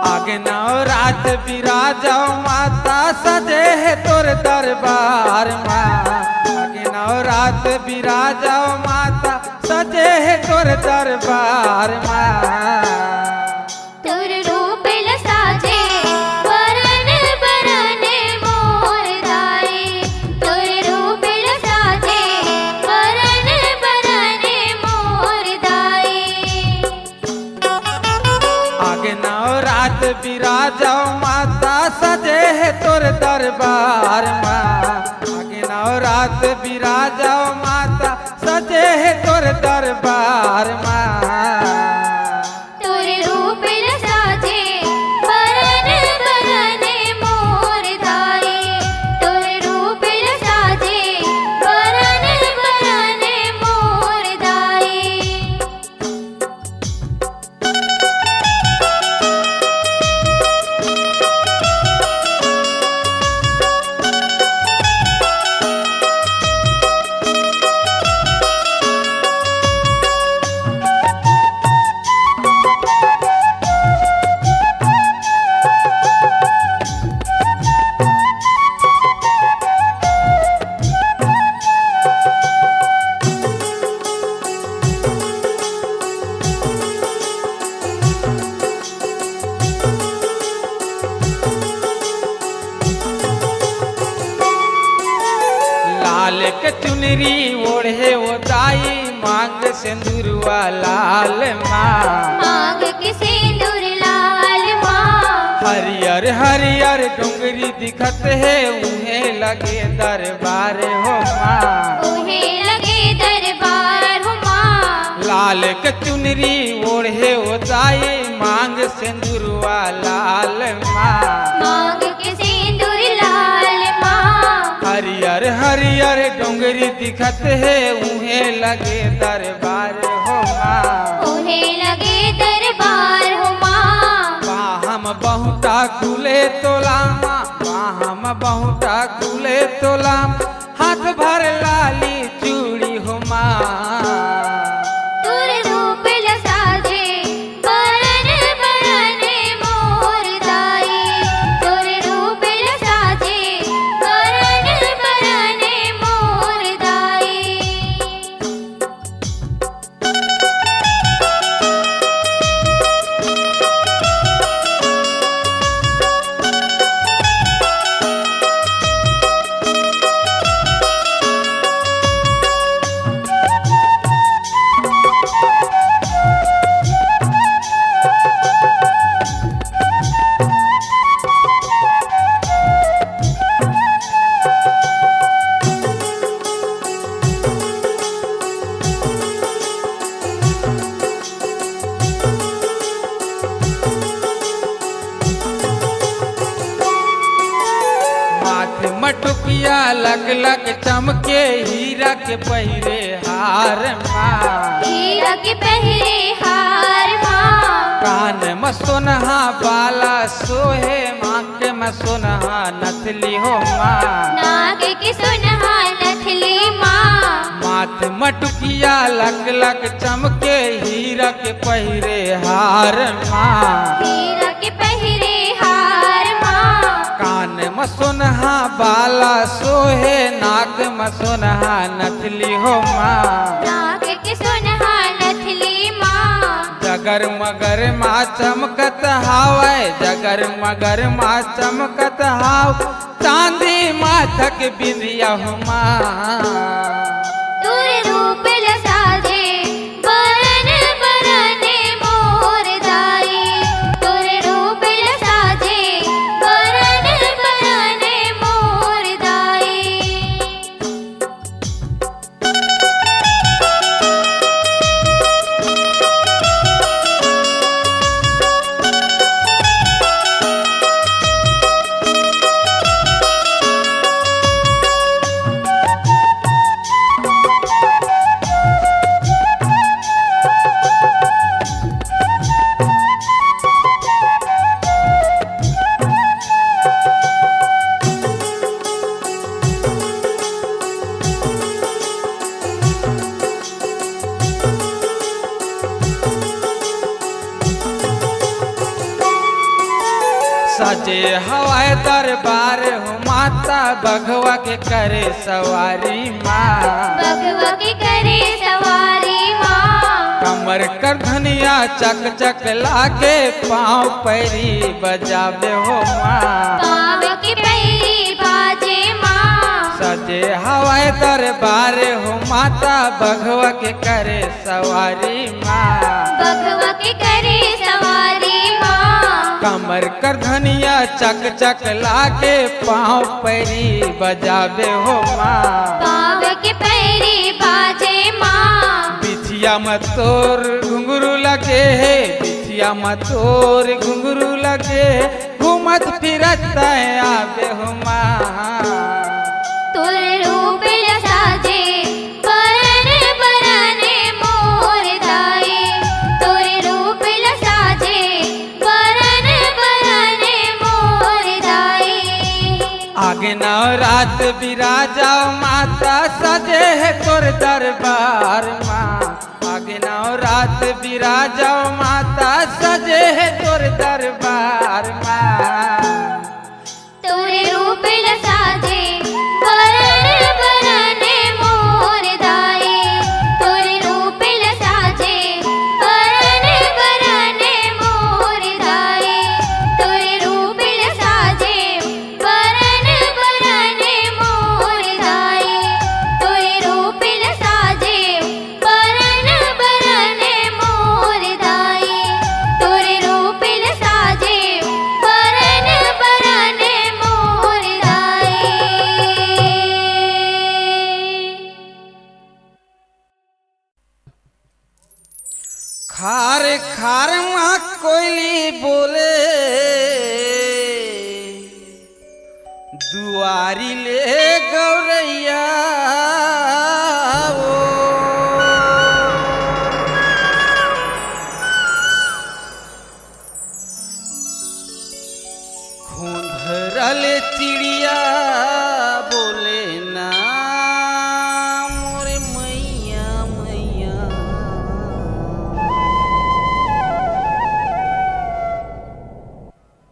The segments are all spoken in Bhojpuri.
आगे नौ रात बिराजो माता सजे है तोर दरबार माँ। आगे नौ रात बिराजो माता सजे है तोर दरबार माँ। तोर रूप साजे बरन बरन मोर दाई। तोर रूप साजे बरन बरन मोर दाई। आगे नौ रात बिराजो माता सजे है तोर दरबार माँ। आगे नौ रात बिराजो माता सजे है तोर दरबार माँ। तोर रूप साजे बरन बरन मोर दाई। तोर रूप साजे बरन बरन मोर दाई। लाल के चुनरी ओढ़े वो दाई मांग सिंदूरवा लाल माँ। मांग के सिंदूर लाल माँ। हरियर हरियर डुंगरी दिखत है उन्हें लगे दरबार हो माँ। उहे लगे दरबार हो माँ। लाल के चुनरी ओढ़े वो दाई मांग सिंदूरवा लाल माँ। मांग के सिंदूर लाल माँ। हरियर हरियर डोंगरी दिखत है उन्हें लगे दरबार हो माँ। उहे लगे दरबार हो माँ। बाहम बहुता खुले तोलामा बाहम बहुता खुले तोलाम हाथ भर लाली चूड़ी हो माँ। तोर रूप साजे बरन बरन मोर दाई। तोर रूप साजे बरन बरन मोर दाई। माथे मटुकिया लग लग चमके हीरा के पहिरे हार माँ। हीरा के पहरे हार माँ। कान में सोनहा बाला सोहे माँ के में सोनहा नथली हो माँ। नाग के सुनहा नथली माँ। माथ मटुकिया लग लग चमके हीरा के पहिरे हार माँ। हीरा के पहरे हार माँ। कान में सोनहा बाला सोहे नाक में सोनहा नथली हो माँ। नाग के सुनहा नथली माँ। जगर मगर माँ चमकत हावै जगर मगर माँ चमकत हाव चांदी माथक बिंदिया हो माँ। तोर रूप साजे बरन बरन मोर दाई। तोर रूप साजे बरन बरन मोर दाई। सजे हवाए दरबार हो माता बघवा के करे सवारी माँ बघवा के करे सवारी माँ कमर कर धनिया चक चक लागे पाँव पैरी बजावे हो माँ पाँव के पैरी बाजे माँ सजे हवाए दरबार हो माता बघवा के करे सवारी माँ बघवा के करे सवारी माँ कमर कर धनिया चक चक लागे पाँव पैरी बजावे हो माँ पाँव के पैरी बाजे माँ बिछिया मत तोर घुंघरू लगे है बिछिया मत तोर घुंघरू लगे घूमत फिरत आवे हो माँ तोर रूप साजे बरन बरने मोर दाई तोर रूप साजे बरन बरने मोर दाई आगे नवरात बिराजाओ माता सजे है तोर दरबार माँ आगे नवरात बिराजाओ माता सजे है तोर दरबार माँ तोर रूप साजे बरन बरने मोर दाई तोर रूप साजे बरन बरने मोर दाई तोर रूप साजे बरन बरने मोर दाई तोर रूप साजे बरन बरने मोर दाई तोर रूप साजे बरन बरने मोर दाई खार खार माँ कोयली बोले दुआरी ले गौरैया ओ खून भरल चिड़िया बोले ना मोरे मैया मैया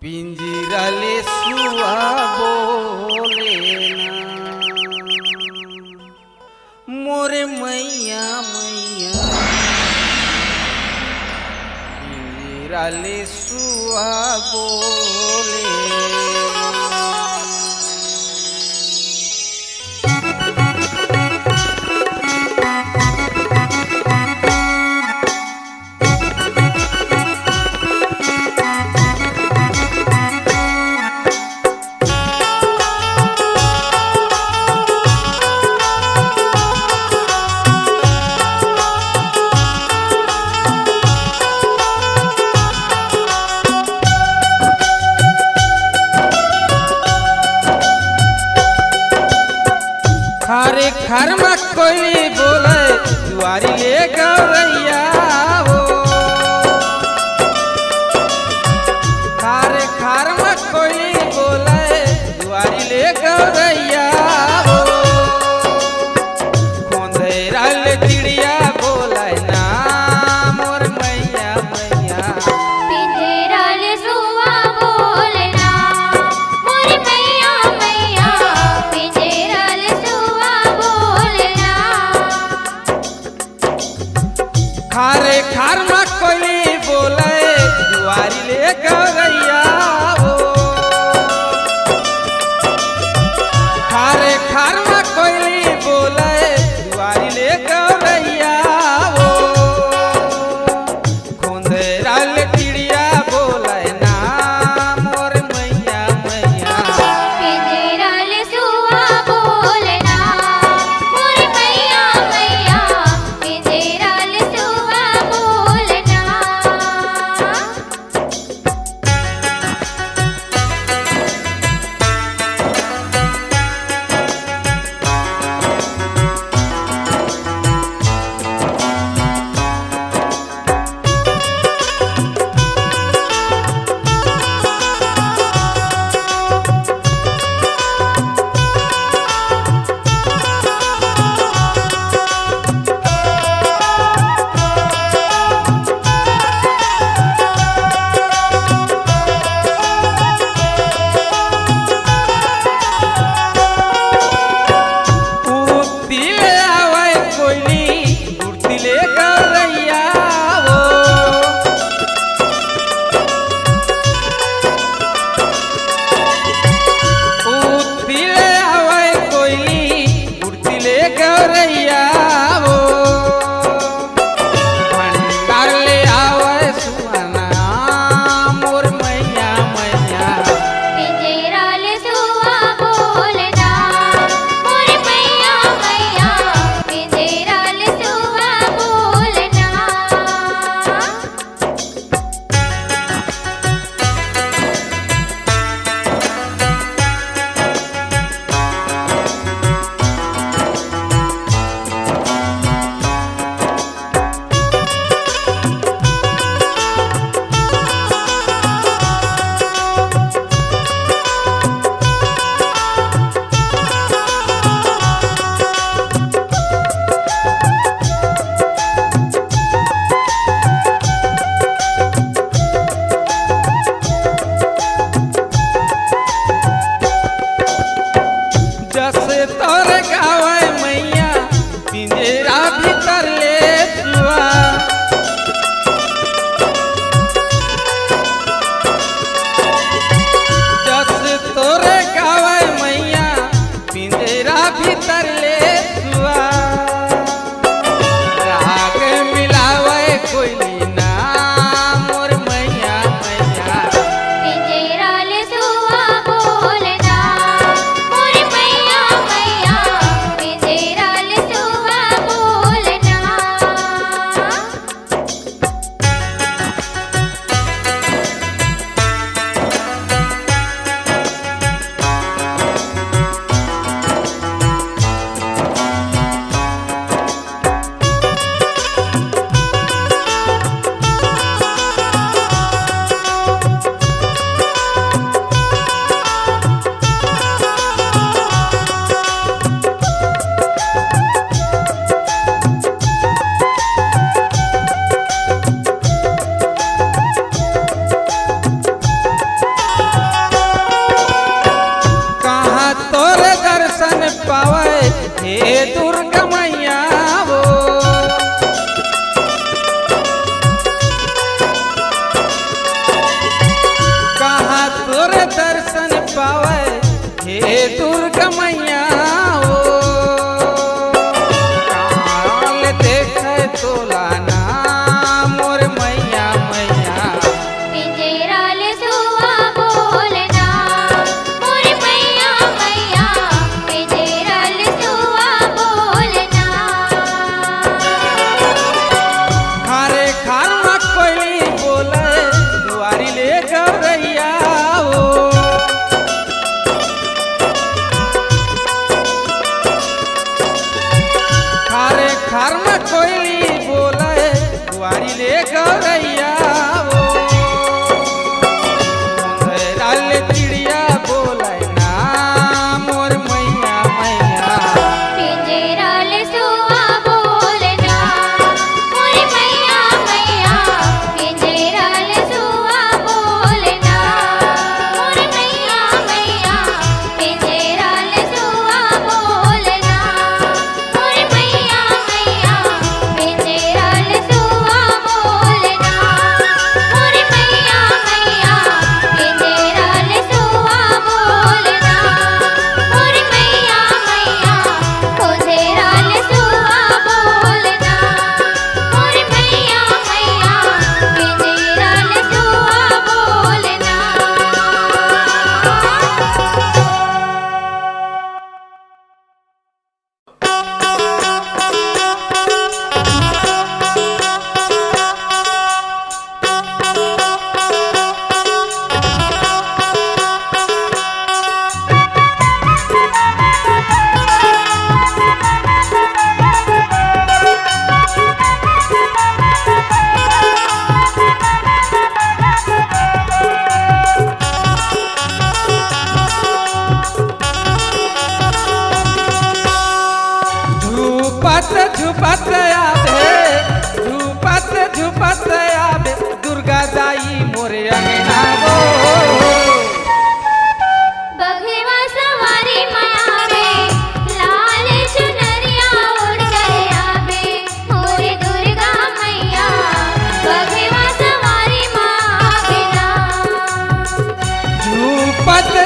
पिंजरा ले सुआ बोले ना मोरे मैया मैया पिंजरा ले सुआ बोले खारे खार में कोयली बोले दुआरी ले गौरैया हो खारे खार में कोयली बोले दुआरी ले गौरैया हो खोंदेरल चिड़िया बोले ना मोर मैया मैया पिंजरा ले सुआ बोलना मोर मैया मैया पिंजरा ले सुआ बोलना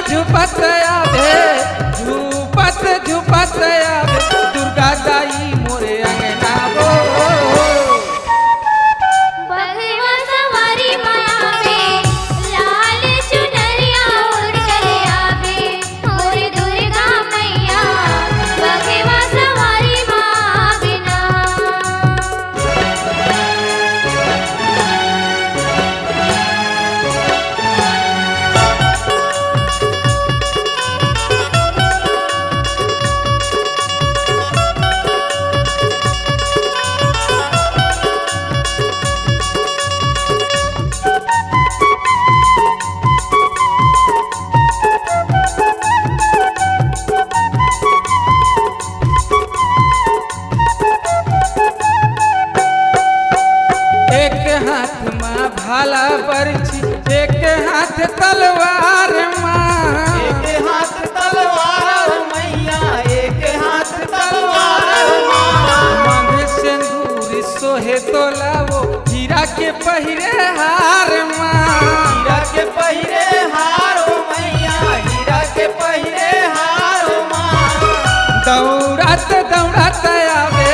झुपत आवे झुपत झुपत आवे दुर्गा दाई मोरे अंगना वो बघवा सवारी मायावे लाल चुनरिया उड़ चले आवे मोरे दुर्गा मैया बघवा सवारी माँ बिना एक हाथ माँ भाला बरछी एक हाथ तलवार माँ एक हाथ तलवार मैया एक हाथ तलवार मांगे सिंदूर सोहे तोला वो हीरा के पहिरे हार माँ हीरा के पहिरे हारो मैया हीरा के पहिरे हारो माँ दौड़त दौड़त आवे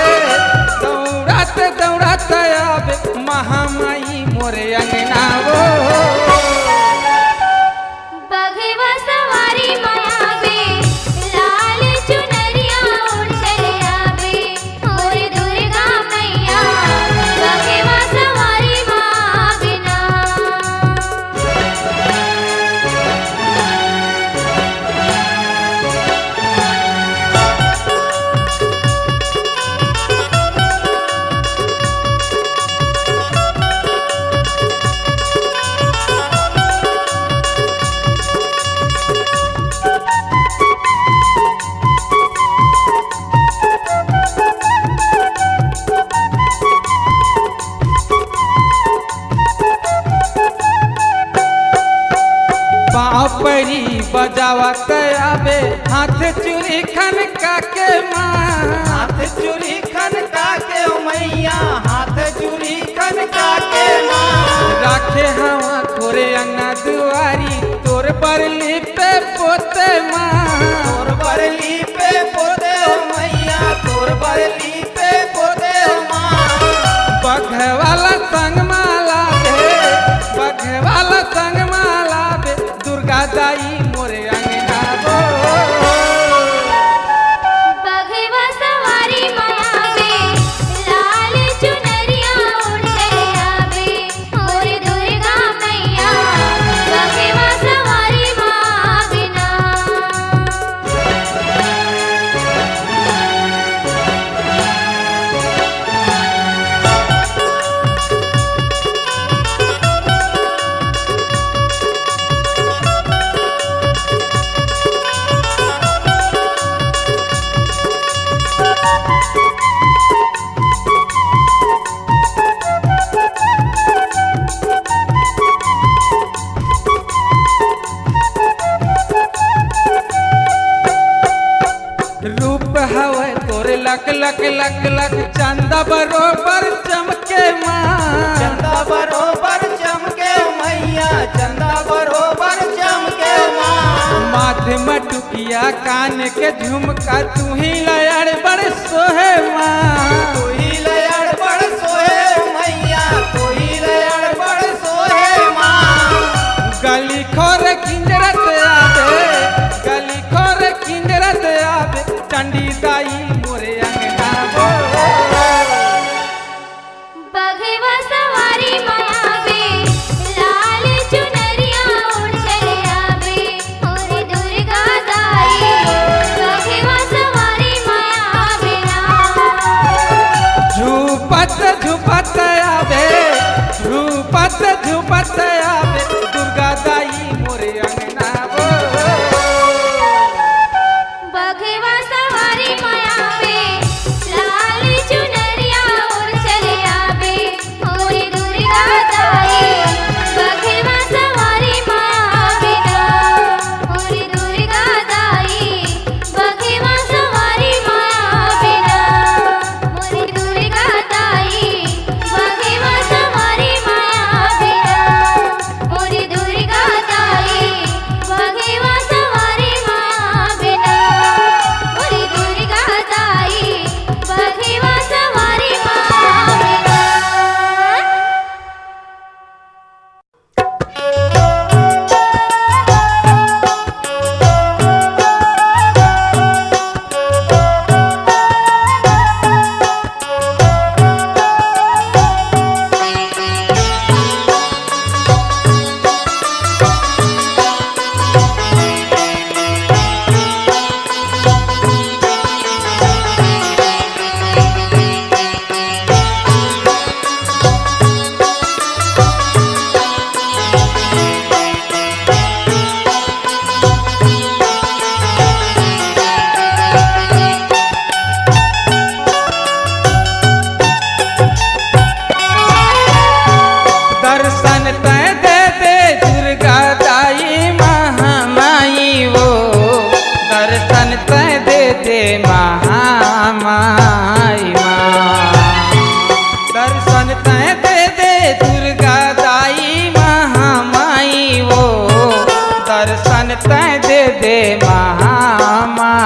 दौड़त दौड़त आवे महामाई मोरे अंगना वो बघवा सवारी मायावे लाल चुनरिया उड़ चले आवे मोरे दुर्गा मैया बघवा सवारी माँ बिना पाँव परी बजावत आवे हाथ चूड़ी खनका के माँ हाथ चूड़ी खनका के मैया हाथ चूड़ी खनका के माँ राखे हवा तोरे अंगना दुआरी तोर बरली पे पोते माँ तोर बरली पे पोते हो मैया तोर बरली पे पोते हो माँ बघवाला संग माला बे बघवाला संग माला बे दुर्गा दाई मोरे अंगना वो बघवा सवारी मायावे लाल चुनरिया उड़ चले आवे मोरे दुर्गा मैया बघवा सवारी माँ बिना रूप हवे तोरे लक लक लक लक चंदा बरोबर चमके माँ चंदा बरोबर चमके मैया चंदा बरोबर चमके माँ माथे मटुकिया कान के झुमका तू ही लयड़ बड़ सोहे माँ तू ही लयड़ बड़ सोहे मैया तू ही लयड़ बड़ सोहे माँ गली खोर किंजरत आवे गली खोर किंजरत आवे चंडी दाई मोरे अंगना वो बघवा सवारी मायावे लाल चुनरिया उड़ चले आवे मोरे दुर्गा दाई बघवा सवारी माया बिना तय दे दे महामाई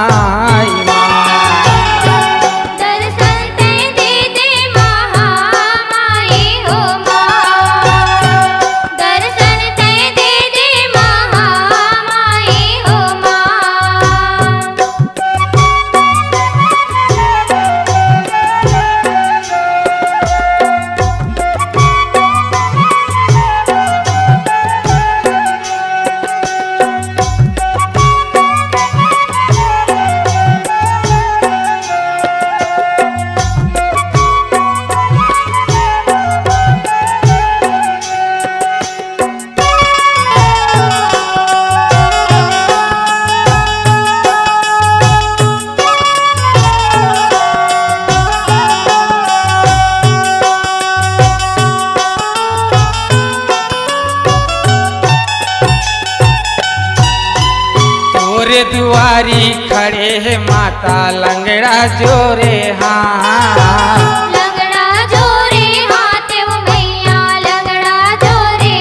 दर्शन ते दे दे महामाई हो माँ दर्शन ते दे दे महामाई हो माँ तोरे दुआरी खड़े है माता लंगड़ा जोरे हाँ लंगड़ा जोरे हाथ वो मैया लंगड़ा जोरे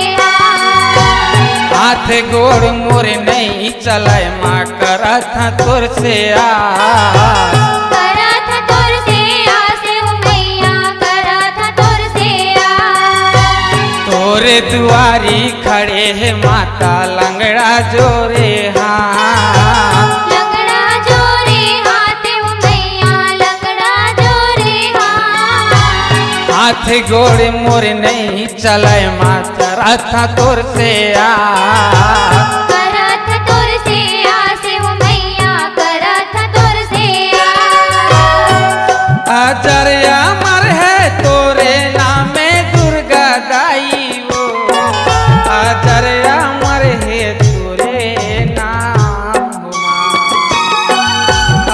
हाथ गोड़ मोर नहीं चलाए माँ करत तोर से करत तोर से आसे वो मैया करत तोर से तोरे दुआरी खड़े है माता लंगड़ा जोरे हाँ लंगड़ा जोरे हाथ वो मैया लंगड़ा जोरे हाथ गोड़ मोर नहीं चलाए माँ करत तोर से करत तोर से आसे वो मैया करत तोर से अजरिया मर है तोरे नामे दुर्गा दाई वो अजरिया मर है तोरे नाम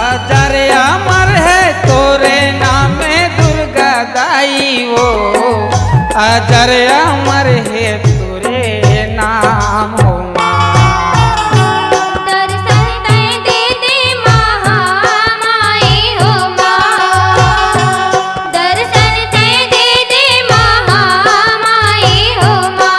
अजरिया मर है तोरे नामे दुर्गा दाई वो अजरिया मर है तोरे नाम हो दर्शन ते दे दे महामाई हो माँ दर्शन ते दे दे महामाई हो माँ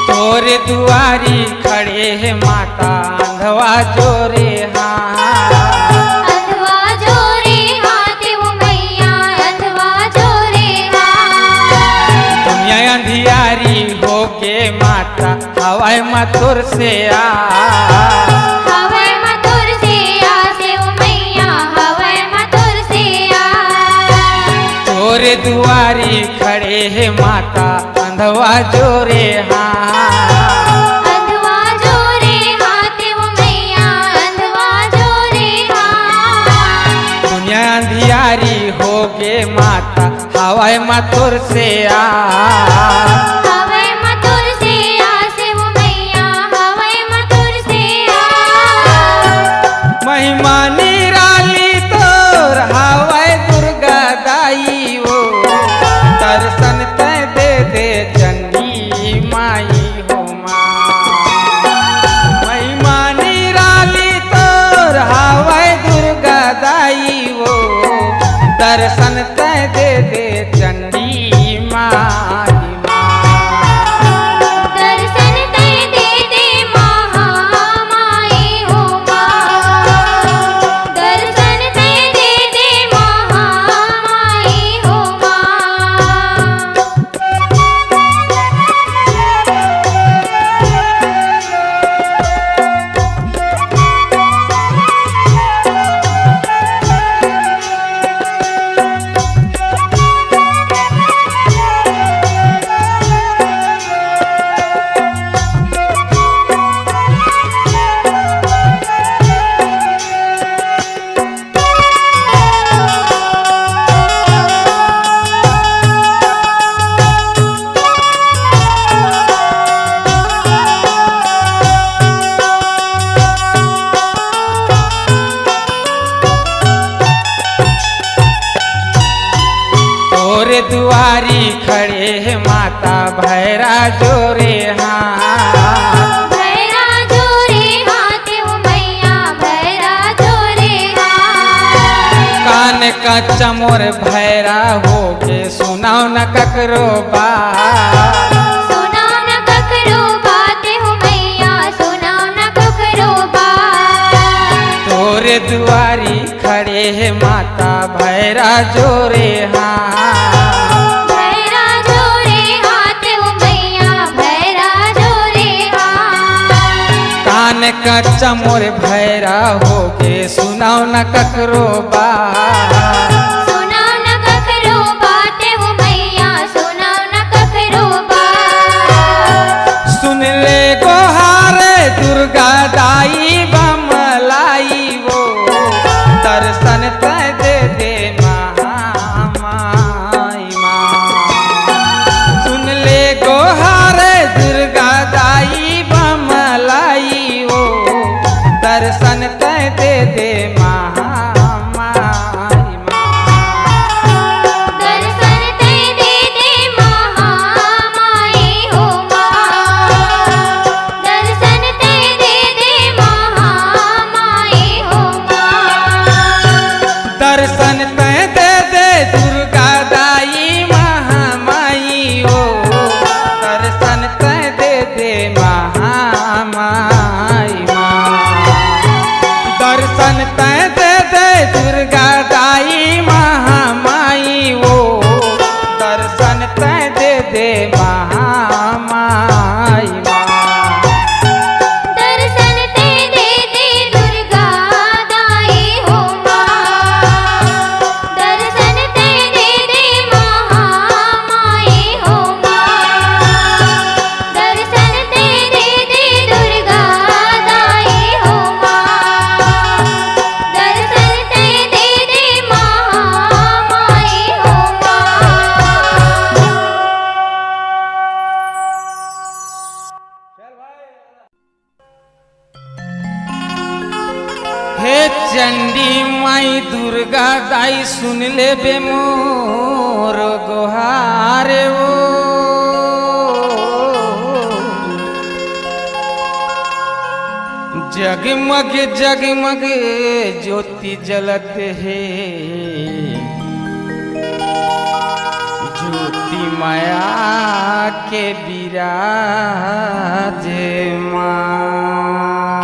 तोरे दुआरी खड़े है माता अंधवा जोरे हाँ अंधवा जोरे हाथ वो मैया अंधवा जोरे दुनिया अंधियारी होके माता हवाई मथुर से हवे मथुर से आसे वो मैया हवे मथुर से तोरे दुआरी खड़े है माता अंधवा जोरे हाँ अंधवा जोरे हाथ वो मैया अंधवा जोरे दुनिया अंधियारी होके माता हवाई मथुर से हवे मथुर से आसे वो मैया हवे मथुर से महिमा निराली तोर हवाई दुर्गा दाई वो दर्शन तय दे दे चंडी माई हो माँ महिमा निराली तोर हवाई दुर्गा दाई वो दर्शन तय दे दे चंडी माई दर्शन ते दे दे महामाई हो माँ दर्शन ते दे दे महामाई हो माँ भैरा जोरे हाथ। भैरा जोरे हाथ हो मैया भैरा जोरे हाथ। कान का चमोर भैरा हो के सुनाओ न ककरो बात। सुनाओ न ककरो बात हो मैया सुनाओ न ककरो बात। तोरे दुआरी खड़े है माता भैरा जोरे हाथ। भैरा जोरे हाथ हो मैया भैरा जोरे हाथ। कान का चमोर भैरा हो के सुनाओ न ककरो बात। सुनाओ न ककरो बात हो मैया सुनाओ न ककरो बात। सुन ले गोहारे दुर्गा दाई बमलाई वो दर्शन तय दे महामाई माँ। सुन ले गोहारे दुर्गा दाई बमलाई वो दर्शन तय दे महामाई माँ। दर्शन दे महामाई हो माँ। दर्शन दे महामाई हो माँ। दर्शन तय दे दुर्गा दाई महामाई ओ दर्शन तय दे महामाई माँ। दर्शन तय दे दुर्गा दाई महामाई ओ दर्शन तय दे महामाई माँ। दर्शन दे दुर्गा दाई हो माँ। दर्शन दे महामाई हो माँ। दर्शन दे दुर्गा दाई हो माँ। दर्शन दे महामाई हो माँ। हे चंडी माई दुर्गा दाई सुन ले बे मोर गोहारे ओ। जगमग जगमग ज्योति जलत है ज्योति माया के विराज माँ।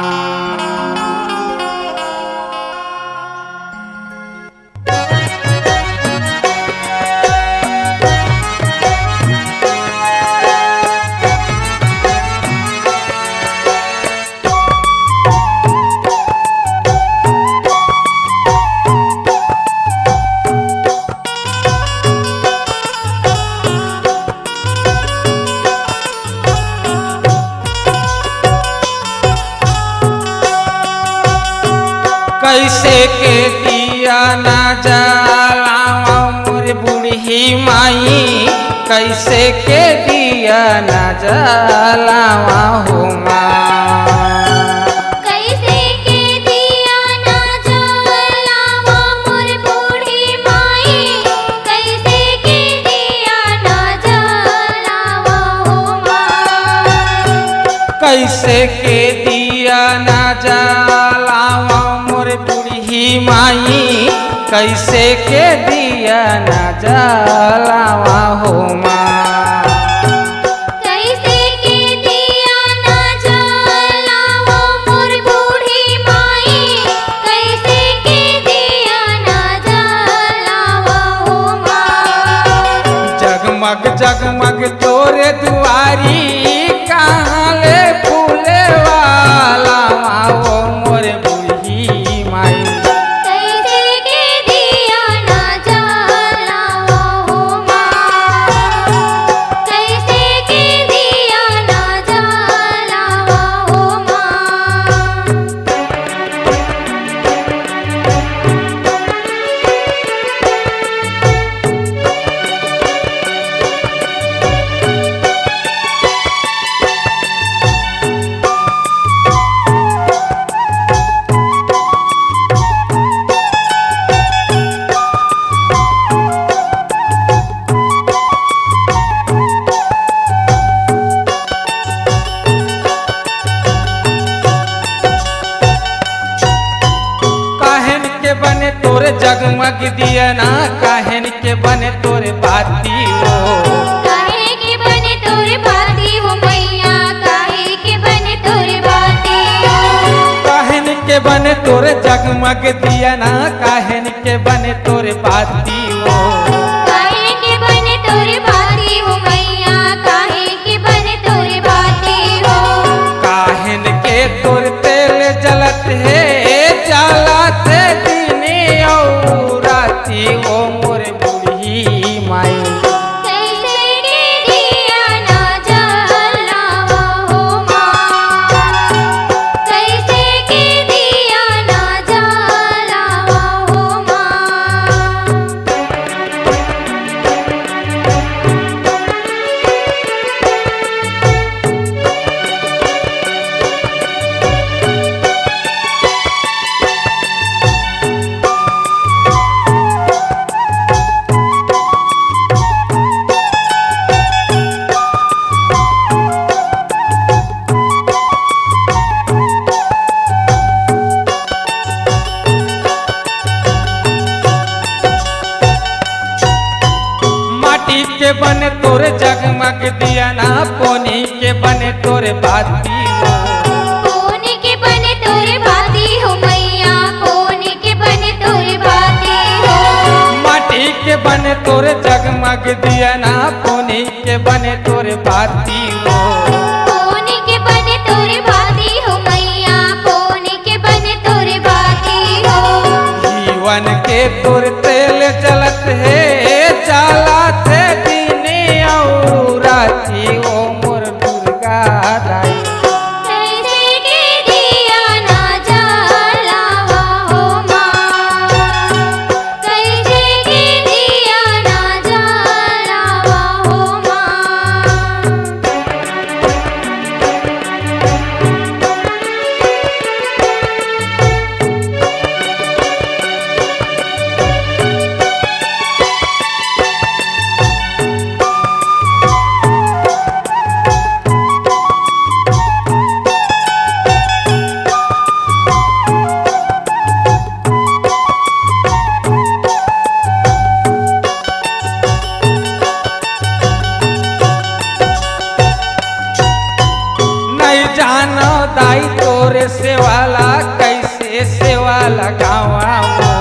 कैसे के दिया ना जलावा मोर बूढ़ी माई। कैसे के दिया ना जलावा हो माँ। कैसे के दिया ना जलावा मोर बूढ़ी माई। कैसे के दिया ना जलावा हो माँ। कैसे के दिया ना जलावा मोर बूढ़ी माई। कैसे के दिया ना जलावा हो माँ। कैसे के दिया ना जलावा मोर बूढ़ी माई। कैसे के दिया ना जलावा हो माँ। जगमग जगमग तोरे दुआरी कहाँ ले फूले वाला वो मोर बूढ़ी माई। कैसे के दिया ना जलावा हो माँ। कैसे के दिया ना जलावा हो माँ। के बने तोरे जगमग दिया ना, काहेन के बने तोरे बाती हो। काहे के बने तोरे बाती हो मैया, काहे के बने तोरे बाती हो। काहेन के बने तोरे जगमग दिया ना, काहेन के बने तोरे बाती हो। काहे के बने तोरे बाती हो मैया, काहे के बने तोरे बाती हो। काहेन के तोर तेल जलत है, जलत दिने और राती हो मोर बूढ़ी माई। कैसे के दिया ना जलावा हो माँ, कैसे के दिया ना जलावा हो माँ। माटी के बने तोरे जगमग दिया ना, पोनी के बने तोरे बाती हो। कोने के बने तोरे बाती हो मैया, कोने के बने तोरे बाती हो। माटी के बने तोरे जगमग दिया ना, पोनी के बने तोरे बाती हो। कोने के बने तोरे बाती हो मैया, कोने के बने तोरे बाती हो। जीवन के तोर तेल जलत है, जलत दिने और राती हो मोर दुर्गा दाई। कैसे के दिया ना जलावा हो माँ, कैसे के दिया ना जलावा हो माँ। नहीं जानो दाई तोरे सेवाला, कैसे सेवा लगावा हो।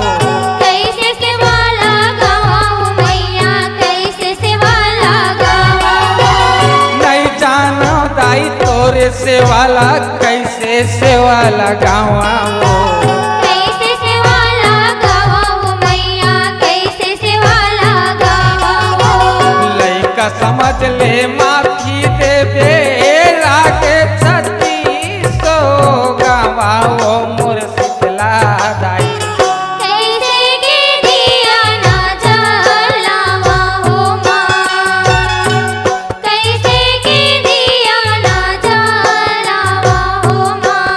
कैसे सेवा लगावा हो मैया, कैसे सेवा लगावा हो। नहीं जानो दाई तोरे सेवाला, कैसे सेवा लगावा हो। कैसे सेवा लगावा हो मैया, कैसे सेवा लगावा हो। लइका समझ ले माफी देवे, लागे छत्तीसो गावा हो मोर शीतला दाई। कैसे के दिया ना जलावा हो माँ, कैसे के दिया ना जलावा हो माँ।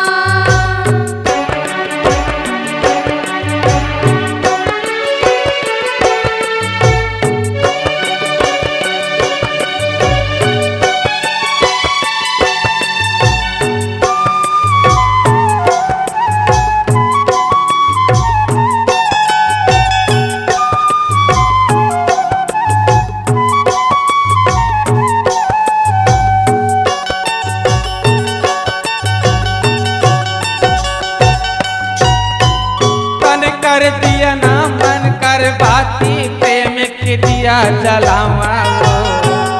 तन कर दिया ना मन कर बाती, प्रेम के दिया जलावा हो।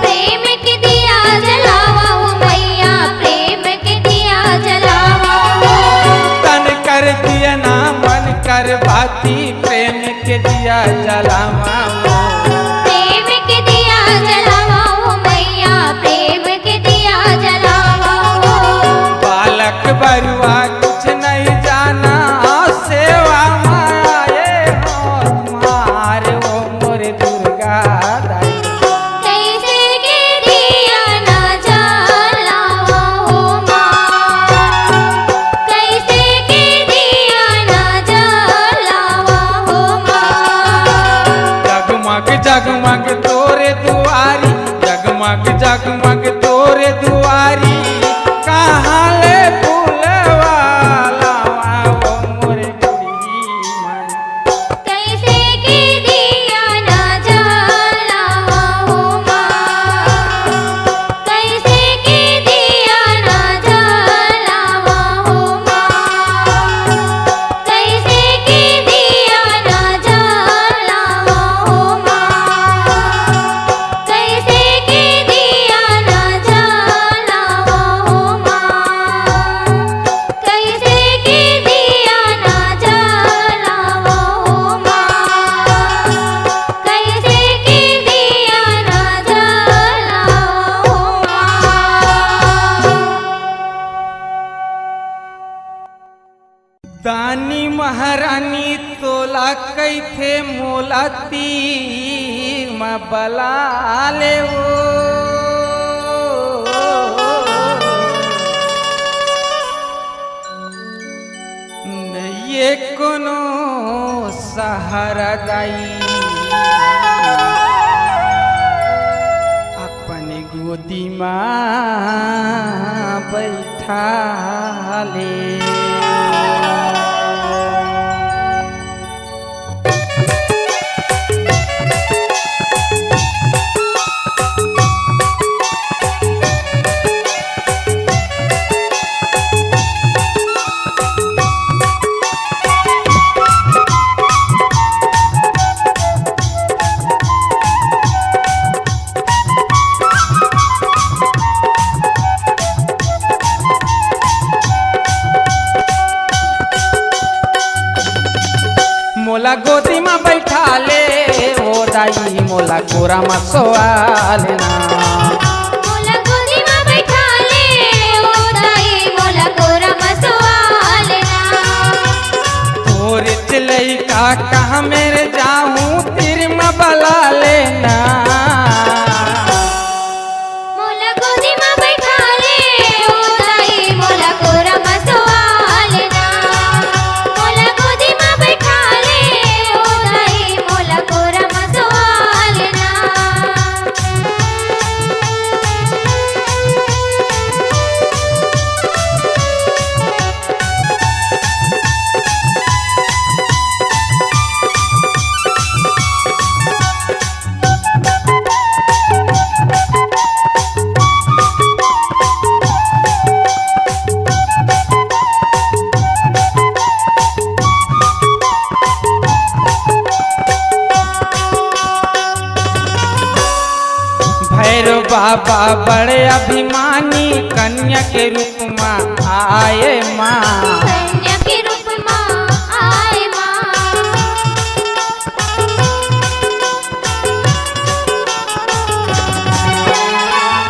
प्रेम के दिया जलावा हो मैया, प्रेम के दिया जलावा हो। तन कर दिया ना मन कर बाती, प्रेम के दिया जलावा हो। प्रेम के दिया जलावा हो मैया, प्रेम के दिया जलावा हो। बालक बरुआ कुछ नहीं जाना, सेवा माए हो तुम्हारे हो मोर दुर्गा दाई। कैसे के दिया ना जलावा हो माँ, कैसे के दिया ना जलावा हो माँ। जगमग जगमग तोरे दुआरी, जगमग जगमग तोरे दुआरी, कहाँ ले फूलवा लावा हो मोर बुढ़ी माई। दानी महारानी तोला कैथे मोला तीर में बला ले वो ये कोनो सहारा दाई अपने गोदी में बैठा ले। मोला गोदी में बैठा ले ओ दाई मोला कोरा में सोआ लेना। मोला गोदी में बैठा ले ओ दाई मोला कोरा में सोआ लेना। और चलई का कहाँ मेरे जाऊं तीर में बला लेना। मोला गोदी में बैठा ले ओ दाई मोला कोरा में सोआ लेना। मोला गोदी में बैठा ले ओ दाई मोला कोरा में सोआ लेना। भैरव बाबा बड़े अभिमानी कन्या के रूप में आए माँ। कन्या के रूप में आए माँ।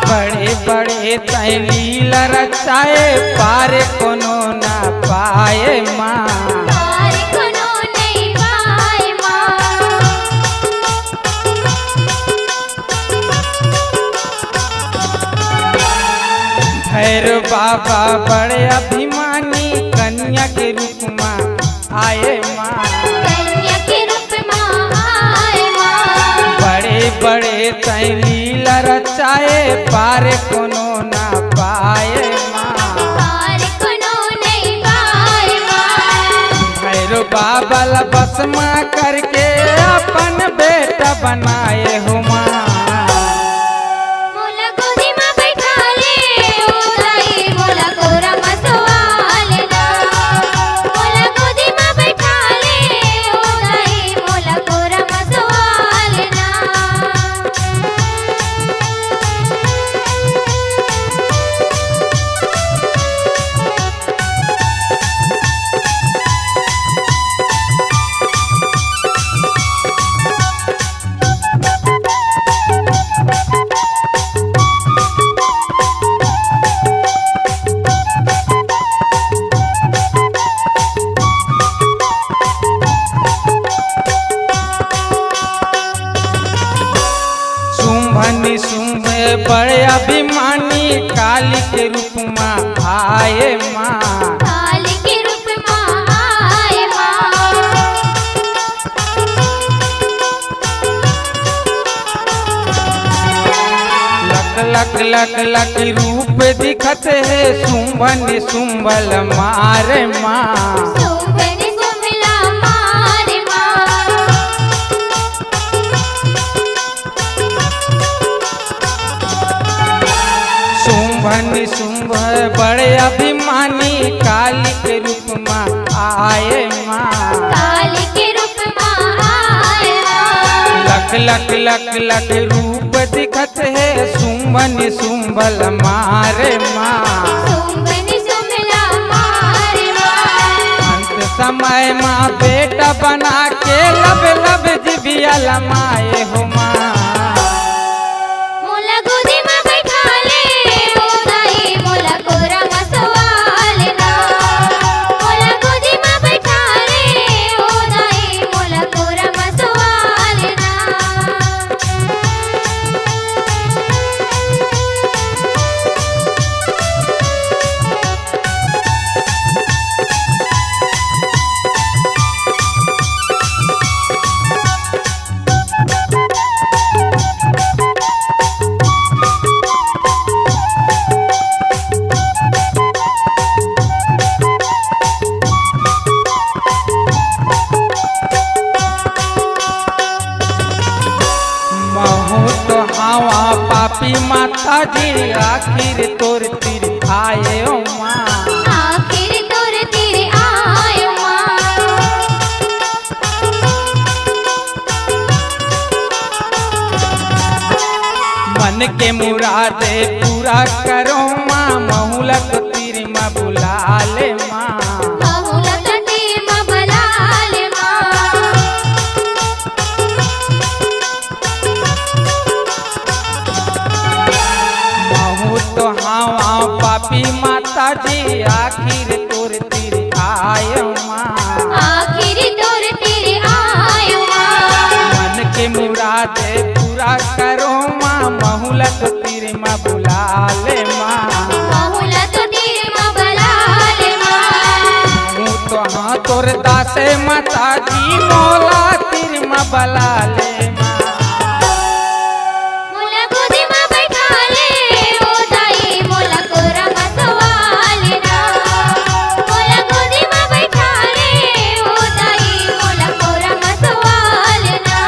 बड़े बड़े तैलीला रचाए पार कोनो ना पाए माँ। पार कोनो नहीं पाए माँ। भैरव बाबा बड़े अभिमानी कन्या के रूप में आए माँ। कन्या के रूप में आए माँ। बड़े बड़े तैलीला रचाए पार कोनो ना पाए माँ। पार कोनो नहीं पाए माँ। भैरव बाबा ला बस माँ करके अपन बेटा बनाए हो माँ। मोला गोदी में बैठा ले ओ दाई मोला कोरा में सोआ लेना। मोला गोदी में बैठा ले ओ दाई मोला कोरा में सोआ लेना। शुंभनी शुंभ बड़े अभिमानी काली के रूप में आए माँ। काली के रूप में आए माँ। लक लक लक लक रूप दिखत है शुंभनी शुंभल मारे माँ। शुंभनी शुंभला मारे माँ। शुंभनी शुंभ बड़े अभिमानी काली के रूप में आए माँ। काली के रूप में आए माँ। लक लक लक लक रूप दिखत है शुंभनी शुंभल मारे माँ। शुंभनी शुंभला मारे माँ। अंत समय माँ बेटा बना के लब लब जिबिया लमाए हो माँ। मोला गोदी में बैठा ले ओ दाई मोला कोरा में सोआ लेना। मोला गोदी में माता जी आखिर तोर तिर आए ओ माँ। आखिर तोर तिर आए माँ। मन के मुरादे पूरा करो माँ महुलक तिर माँ बुला ले माँ। बहुलक तिर माँ बुला ले माँ। महू तो हाँ पापी माता जी आखिर तोर तिर आए माँ। आखिर तोर तिर आए माँ। मन के मुरादे पूरा करो माँ महुलक तिर माँ बुला ले माँ। बहुलक तिर माँ बुला ले माँ। हूँ तो हाँ तोर दासे माता जी मोला तिर माँ बुला ले माँ। मोला गोदी माँ बैठा ले ओ दाई मोला कोरा माँ सवाले ना। मोला गोदी माँ बैठा ले ओ दाई मोला कोरा माँ सवाले ना।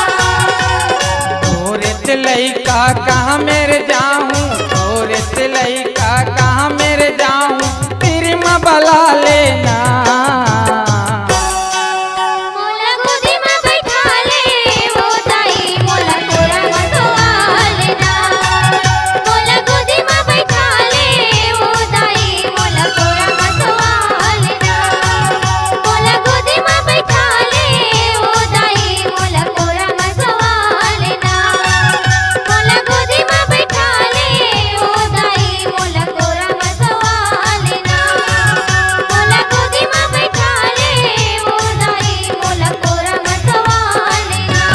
तोरे लइका कहाँ मेरे जाऊँ तोरे लइका कहाँ मेरे जाऊँ तिर माँ बुला लेना। मोला गोदी माँ बैठा ले ओ दाई मोला कोरा माँ सवाले ना। मोला गोदी माँ बैठा ले ओ दाई मोला कोरा माँ सवाले ना। मोला गोदी माँ बैठा ले ओ दाई मोला कोरा माँ सवाले ना। मोला गोदी माँ बैठा ले ओ दाई मोला कोरा माँ सवाले ना। मोला गोदी माँ बैठा ले ओ दाई मोला कोरा माँ सवाले ना।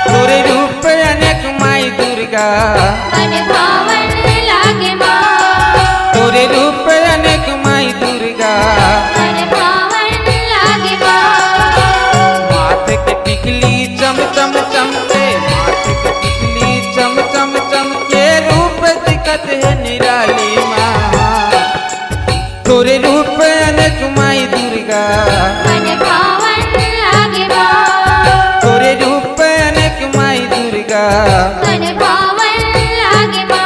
तोरे रूप अनेक माई दुर्गा मन भावन लागे माँ। तोरे रूप अनेक माई दुर्गा। मन भावन लागे माँ। माथे के टिकली चम चम चमके माथे के टिकली चम चम चमके रूप दिखत है निराली माँ। तोरे रूप अनेक माई दुर्गा। मन भावन लागे माँ। तोरे रूप अनेक माई दुर्गा। मन भावन लागे माँ।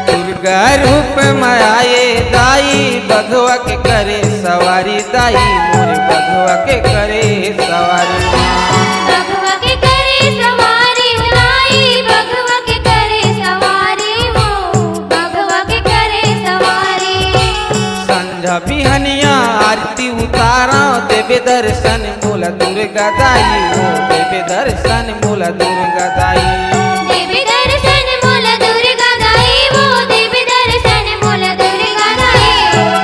दुर्गा रूप माये दाई बघवा के करे सवारी दाई मोरे बघवा के करे सवारी। भगवा के करे सवारी दाई भगवा के करे सवारी हो। भगवा के करे सवारी। संझा बिहनिया आरती उतारा देवे दर्शन बोला दुर्गा दाई हो देवे दर्शन बोला दुर्गा दाई। देवी दर्शन मोला दुर्गा दाई वो देवी दर्शन मोला दुर्गा दाई।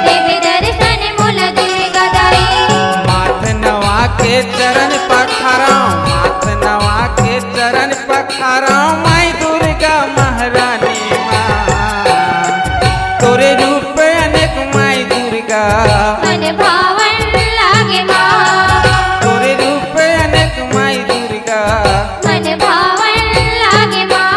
देवी दर्शन मोला दुर्गा दाई। माथ नवा के चरण पखारा माथ नवा के चरण पखारा माई दुर्गा महारानी माँ। तोरे रूप अनेक माई दुर्गा। मन भावन लागे माँ। तोरे रूप अनेक माई दुर्गा। मन भावन लागे माँ।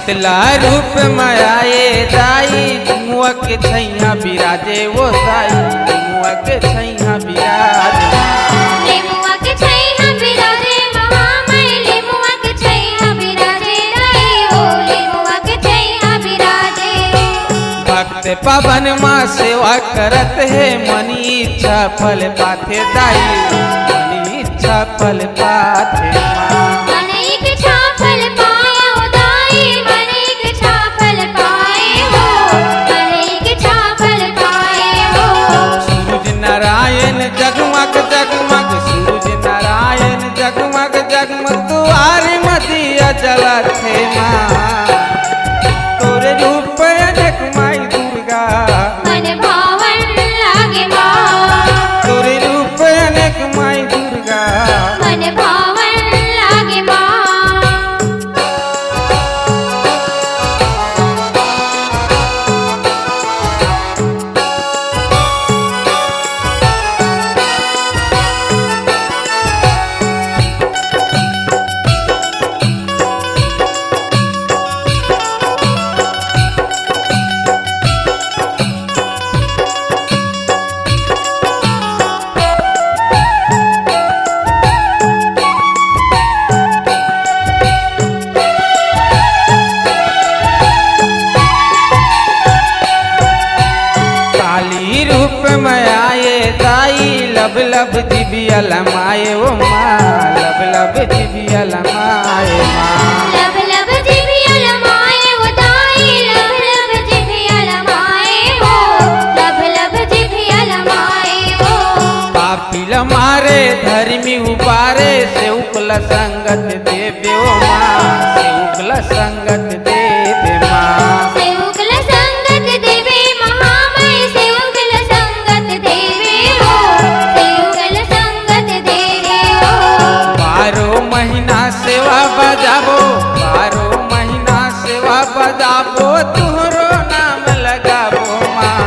शीतला रूप माए दाई मुआ के छैया बिराजे वो दाई मुआ के छैया बिराजे लेमुआ के छैया बिराजे महामाई लेमुआ के छैया बिराजे दाई हो लेमुआ के छैया बिराजे भक्त पवन माँ सेवा करत है मनी इच्छा फल पाथे दाई मनी इच्छा फल पाथे माँ मनई के छाफल पाए हो दाई मनई के छाफल पाए हो मनई के छाफल पाए हो सूरज नारायण जगमग जगमग सूरज नारायण जगमग जगमग दुआरी मदिया जलत है माँ तोरे रूप अनेक माई दुर्गा मन भावन लागे माँ तोरे रूप अनेक माई दुर्गा मन भावन लागे माँ काली रूप में आए दाई लब लब दिव्य लमाए ओ माँ लब लब दिव्य लमाए माँ लब लब जिभिया लमाए हो दाई लब लब जिभिया लमाए हो लब लब जिभिया लमाए हो पापी लमारे धर्मी उबारे से उकल संगत देवे ओ माँ से उकल संगत देवे माँ से उगल संगत देवे महामाई से उगल संगत देवे हो से उगल संगत देवे हो 12 महीना सेवा बजाबो 12 महीना सेवा बजाबो तुहरो नाम लगाबो माँ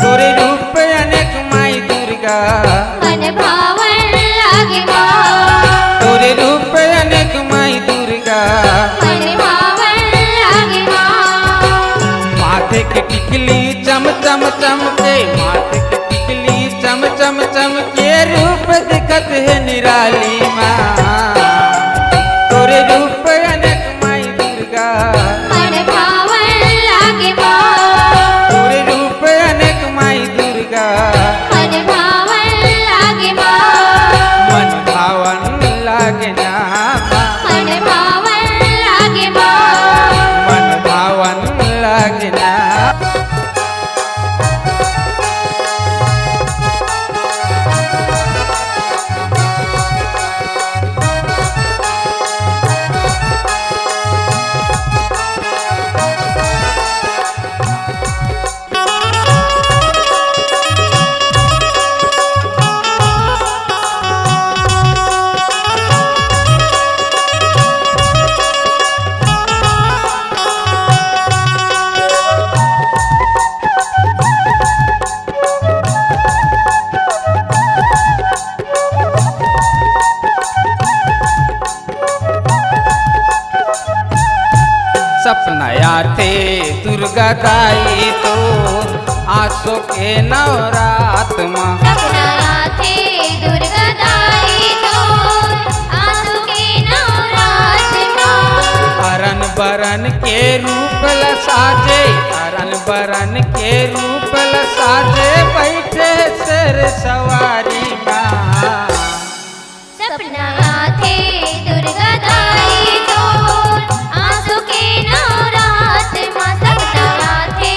तोरे रूप अनेक माई दुर्गा मन भावन लागे माँ तोरे रूप अनेक माई दुर्गा मन भावन लागे माँ माथे के टिकली चम चम चम के माथे के टिकली चम चम चम के रूप दिखत है निराली माँ तोरे रूप अनेक माई दुर्गा मन भावन लागे माँ तोरे रूप अनेक माई दुर्गा मन भावन लागे माँ मन भावन लागे ना मन भावन लागे माँ मन भावन लागे ना सपना आते दुर्गा दाई तो आंसू के नवरात माँ सपना आते दुर्गा दाई तो आंसू के नवरात माँ अरन बरन के रूप ल साजे अरन बरन के रूप ल साजे बैठे शेर सवारी माँ सपना आते दुर्गा दाई तो आंसू के नवरात माँ सपना आते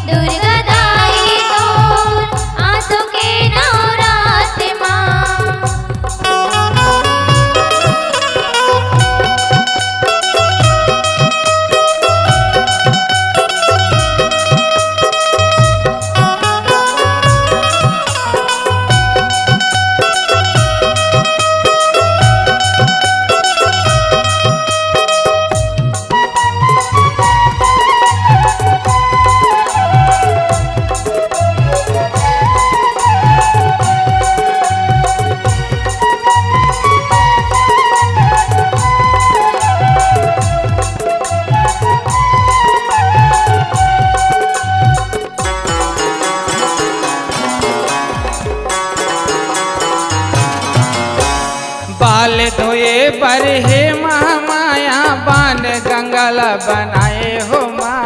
दुर्गा दाई तो आंसू के नवरात माँ गंगला बनाए हो माँ।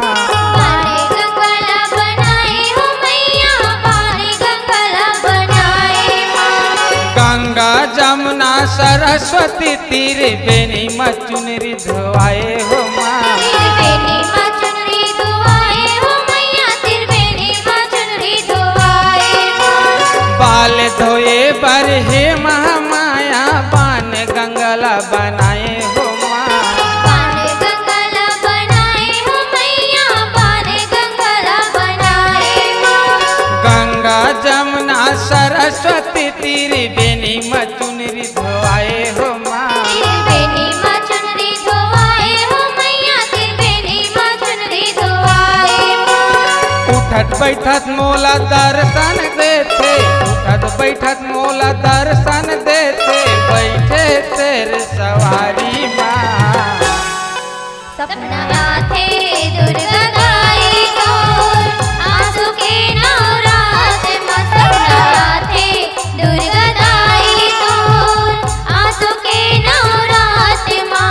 बाने गंगला बनाए हो मैया, बाने गंगला बनाए माँ। गंगा जमुना सरस्वती तीर बेनी में चुनरी धोआए हो माँ। त्रिवेणी माँ चुनरी धोआए हो मैया, त्रिवेणी माँ चुनरी धोआए माँ। बाल धोए बर हे महामाया बान गंगला बनाए हो माँ। बाने गंगला बनाए हो मैया, बाने गंगला बनाए माँ। गंगा जमुना सरस्वती तीर बेनी में चुनरी धोआए हो माँ। त्रिवेणी माँ चुनरी धोआए हो मैया, त्रिवेणी माँ चुनरी धोआए माँ। उठत बैठत मोला दर्शन देते, उठत बैठत मोला दर्शन देते, बैठे तेरे सवारी माँ। सपना आथे दुर्गा गाई तोर, आंसू के नवरात माँ। सपना आथे दुर्गा गाई तोर, आंसू के नवरात माँ।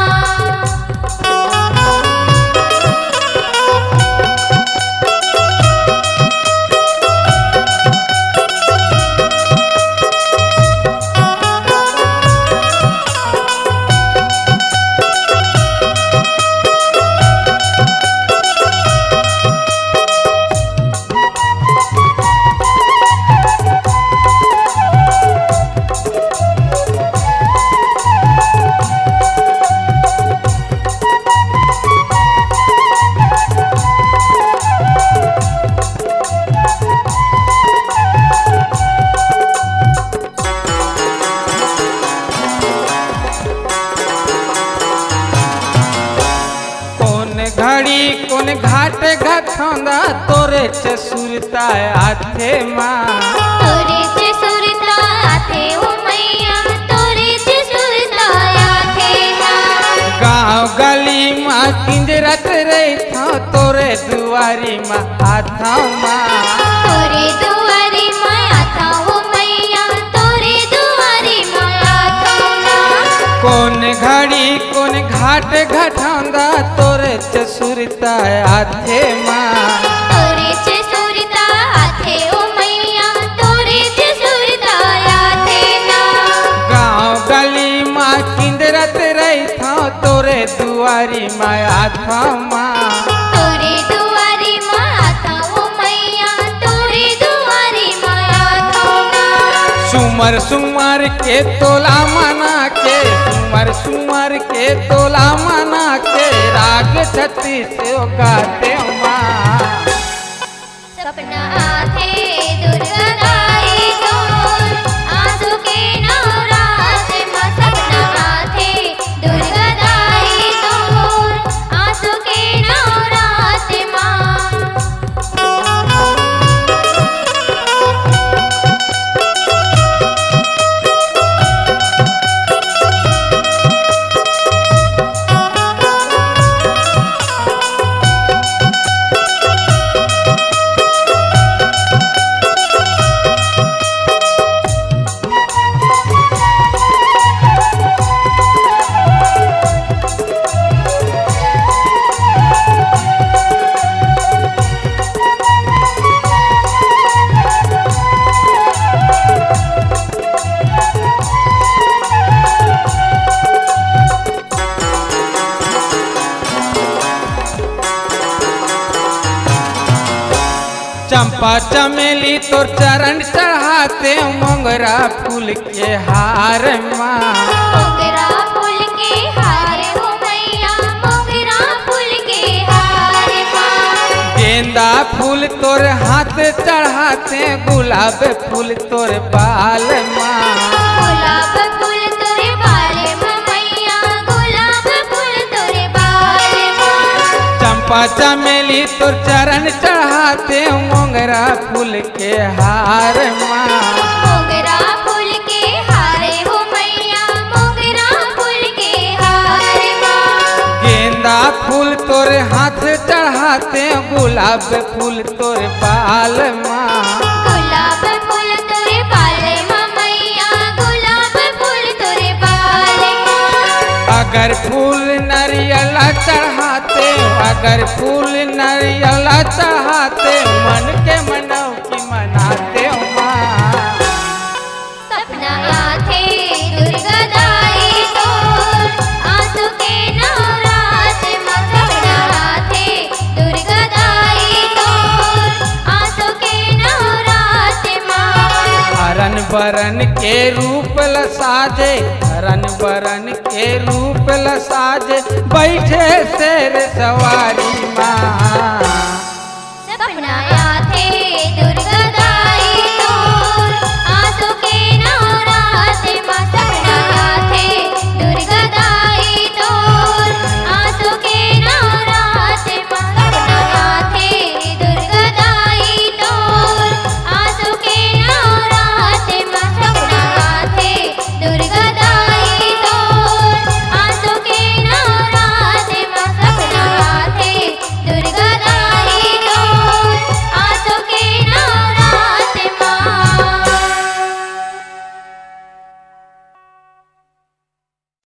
घड़ी कौन घाट घाटोंदा तोरे चसुरता आथे माँ। तोरे से सुरता आथे हो मैया, तोरे से सुरता आथे माँ। गाँव गली माँ किंजरत रही था तोरे दुआरी माँ आथा माँ। तोरे दुआरी माँ आता हो मैया, तोरे दुआरी माँ आता माँ। कौन घड़ी कौन घाट घाटोंदा तोरे चसुरता आथे माँ। तोरे से सुरता आथे हो मैया, तोरे से सुरता आथे ना। गाँव गली माँ किंजरत रही था तोरे दुआरी माँ आथा माँ। तोरे दुआरी माँ आता हो मैया, तोरे दुआरी माँ आता ना। सुमर सुमर के तोला मना के, सुमर सुमर के तोला मना के, राग छत्ती से गाते माँ। सपना आथे दुर्गा गाई तोर, आंसू के नवरात माँ। सपना आथे दुर्गा गाई तोर, आंसू के नवरात माँ। चंपा चमेली तोर चरण चढ़ाते, मोगरा फूल के हार माँ। मोगरा फूल के हार हो मैया, मोगरा फूल के हार माँ। गेंदा फूल तोर हाथ चढ़ाते, गुलाब फूल तोर बाल माँ। गुलाब फूल तोरे बाल माँ मैया, गुलाब फूल तोरे बाल माँ। चंपा चमेली तोर चरण चढ़ाते, मोगरा फूल के हार माँ। मोगरा फूल के हार हो मैया, मोगरा फूल के हार माँ। गेंदा फूल तोर हाथ चढ़ाते, गुलाब फूल तोर बाल माँ। गुलाब फूल तोरे बाल माँ मैया, गुलाब फूल तोरे बाल माँ। अगर फूल नरियल चढ़ाते अगर फूल नारियल चढ़ाते मन के मनौ की मनाते माँ। सपना आथे दुर्गा दाई तोर आंसू के नवरात माँ। सपना आथे दुर्गा दाई तोर आंसू के नवरात माँ। हरन बरन के रूप लसाजे हरन बरन के रूप लसाजे बैठे शेर सवारी माँ। सपना